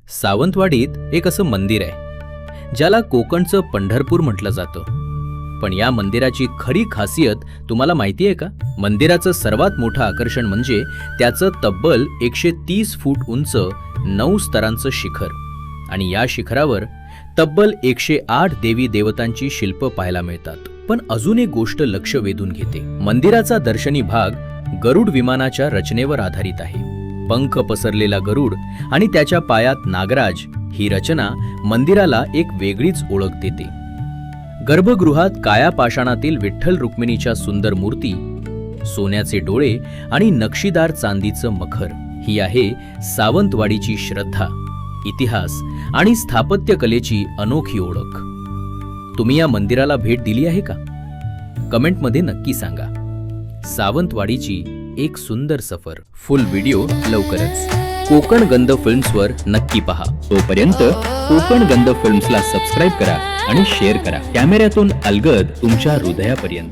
सावंतवाडीत एक असं मंदिर आहे ज्याला कोकणचं पंढरपूर म्हटलं जातं. पण या मंदिराची खरी खासियत तुम्हाला माहिती आहे का? मंदिराचं सर्वात मोठं आकर्षण म्हणजे त्याचं तब्बल 130 फूट उंच 9 स्तरांचं शिखर. आणि या शिखरावर तब्बल 108 देवी देवतांची शिल्प पाहायला मिळतात. पण अजून एक गोष्ट लक्ष वेधून घेते. मंदिराचा दर्शनी भाग गरुड विमानाच्या रचनेवर आधारित आहे. पंख पसरलेला गरुड आणि त्याच्या पायात नागराज ही रचना मंदिराला एक वेगळीच ओळख देते. गर्भगृहात काया पाषाणातील विठ्ठल रुक्मिणीच्या सुंदर मूर्ती, सोन्याचे डोळे आणि नक्षीदार चांदीचं मखर ही आहे सावंतवाडीची श्रद्धा, इतिहास आणि स्थापत्यकलेची अनोखी ओळख. तुम्ही या मंदिराला भेट दिली आहे का? कमेंटमध्ये नक्की सांगा. सावंतवाडीची एक सुंदर सफर. फुल व्हिडिओ लवकरच कोकण गंध फिल्म्सवर नक्की पहा. तोपर्यंत कोकण गंध फिल्म्सला सबस्क्राईब करा आणि शेअर करा. कॅमेऱ्यातून अलगद तुमच्या हृदयापर्यंत.